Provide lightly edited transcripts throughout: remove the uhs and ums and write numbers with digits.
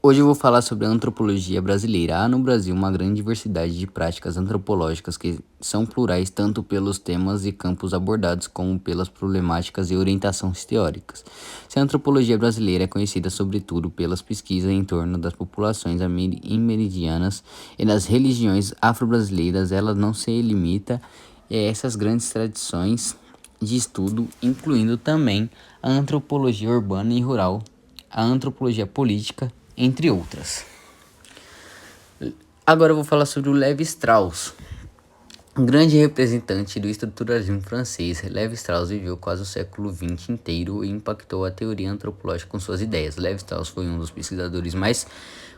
Hoje eu vou falar sobre a antropologia brasileira. Há no Brasil uma grande diversidade de práticas antropológicas que são plurais tanto pelos temas e campos abordados como pelas problemáticas e orientações teóricas. Se a antropologia brasileira é conhecida sobretudo pelas pesquisas em torno das populações amerindianas e das religiões afro-brasileiras, ela não se limita a essas grandes tradições de estudo, incluindo também a antropologia urbana e rural, a antropologia política, entre outras. Agora eu vou falar sobre o Lévi-Strauss, um grande representante do estruturalismo francês. Lévi-Strauss viveu quase o século XX inteiro e impactou a teoria antropológica com suas ideias. Lévi-Strauss foi um dos pesquisadores mais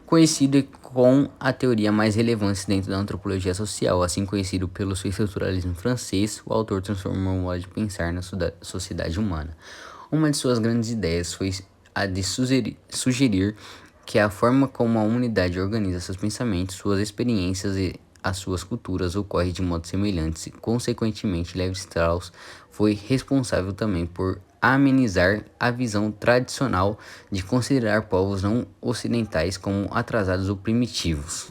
conhecidos e com a teoria mais relevante dentro da antropologia social. Assim conhecido pelo seu estruturalismo francês, o autor transformou o modo de pensar na sociedade humana. Uma de suas grandes ideias foi a de sugerir que a forma como a humanidade organiza seus pensamentos, suas experiências e as suas culturas ocorre de modo semelhante. Consequentemente, Lévi-Strauss foi responsável também por amenizar a visão tradicional de considerar povos não ocidentais como atrasados ou primitivos.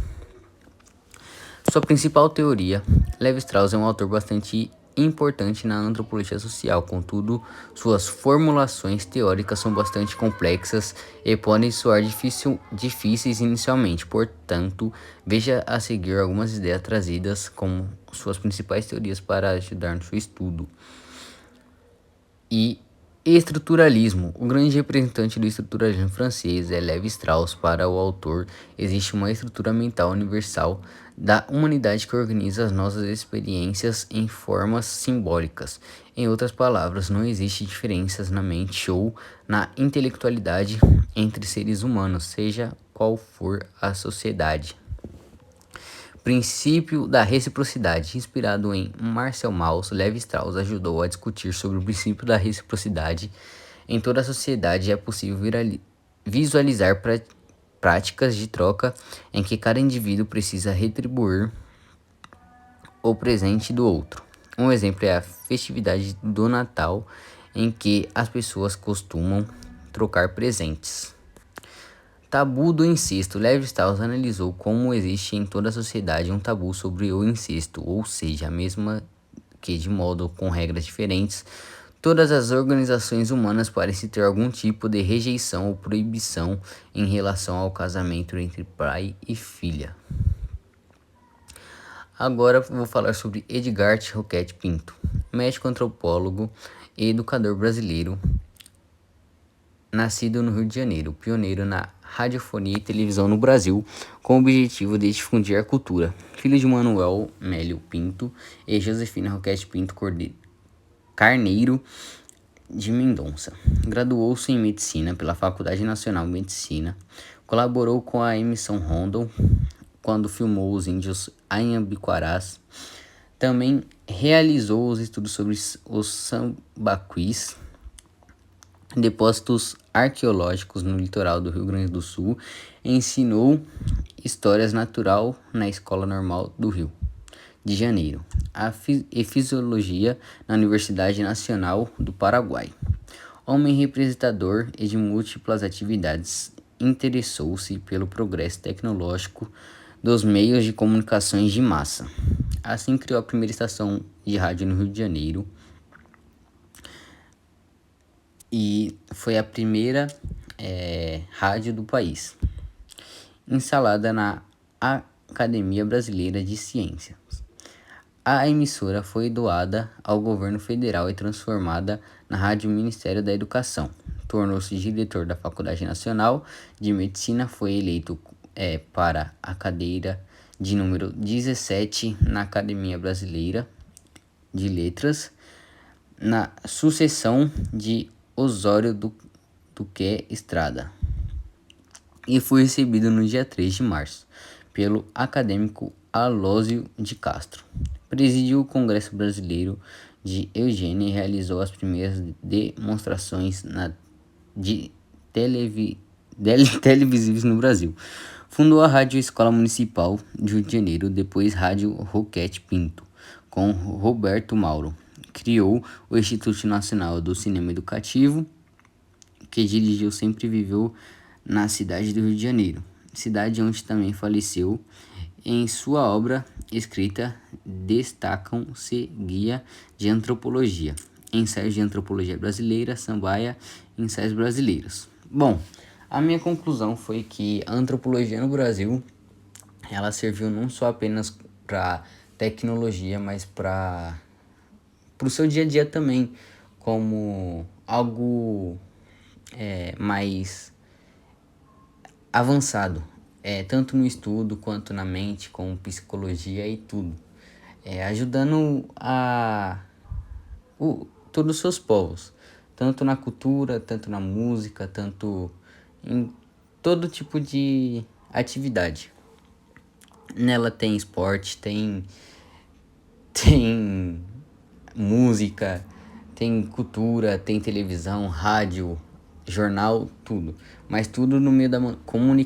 Sua principal teoria, Lévi-Strauss é um autor bastante importante na antropologia social, contudo, suas formulações teóricas são bastante complexas e podem soar difíceis inicialmente. Portanto, veja a seguir algumas ideias trazidas como suas principais teorias para ajudar no seu estudo. E estruturalismo. O grande representante do estruturalismo francês é Lévi-Strauss. Para o autor, existe uma estrutura mental universal da humanidade que organiza as nossas experiências em formas simbólicas. Em outras palavras, não existe diferenças na mente ou na intelectualidade entre seres humanos, seja qual for a sociedade. Princípio da reciprocidade. Inspirado em Marcel Mauss, Lévi-Strauss ajudou a discutir sobre o princípio da reciprocidade. Em toda a sociedade é possível visualizar práticas de troca em que cada indivíduo precisa retribuir o presente do outro. Um exemplo é a festividade do Natal, em que as pessoas costumam trocar presentes. Tabu do incesto. Lévi-Strauss analisou como existe em toda a sociedade um tabu sobre o incesto, ou seja, a mesma que, de modo com regras diferentes, todas as organizações humanas parecem ter algum tipo de rejeição ou proibição em relação ao casamento entre pai e filha. Agora vou falar sobre Edgar Roquette Pinto, médico antropólogo e educador brasileiro, nascido no Rio de Janeiro, pioneiro na radiofonia e televisão no Brasil, com o objetivo de difundir a cultura. Filho de Manuel Mélio Pinto e Josefina Roquette Pinto Carneiro de Mendonça. Graduou-se em Medicina pela Faculdade Nacional de Medicina. Colaborou com a emissão Rondon, quando filmou os índios Anhambiquarás. Também realizou os estudos sobre os sambaquis, depósitos arqueológicos no litoral do Rio Grande do Sul, e ensinou Histórias Natural na Escola Normal do Rio de Janeiro e Fisiologia na Universidade Nacional do Paraguai. Homem representador e de múltiplas atividades, interessou-se pelo progresso tecnológico dos meios de comunicações de massa. Assim criou a primeira estação de rádio no Rio de Janeiro, e foi a primeira rádio do país, instalada na Academia Brasileira de Ciências. A emissora foi doada ao governo federal e transformada na Rádio Ministério da Educação. Tornou-se diretor da Faculdade Nacional de Medicina, foi eleito para a cadeira de número 17 na Academia Brasileira de Letras, na sucessão de Osório Duque Estrada, e foi recebido no dia 3 de março pelo acadêmico Alósio de Castro. Presidiu o Congresso Brasileiro de Eugênia e realizou as primeiras demonstrações televisivas no Brasil. Fundou a Rádio Escola Municipal de Rio de Janeiro, depois Rádio Roquette Pinto, com Roberto Mauro. Criou o Instituto Nacional do Cinema Educativo, que dirigiu, sempre viveu na cidade do Rio de Janeiro, cidade onde também faleceu. Em sua obra escrita destacam-se Guia de Antropologia, Ensaios de Antropologia Brasileira, Sambaia, Ensaios Brasileiros. Bom, a minha conclusão foi que a antropologia no Brasil, ela serviu não só apenas para tecnologia, mas para o seu dia a dia também, como algo mais avançado, tanto no estudo quanto na mente, com psicologia e tudo, ajudando todos os seus povos, tanto na cultura, tanto na música, tanto em todo tipo de atividade. Nela tem esporte, tem música, tem cultura, tem televisão, rádio, jornal, tudo. Mas tudo no meio da comunicação.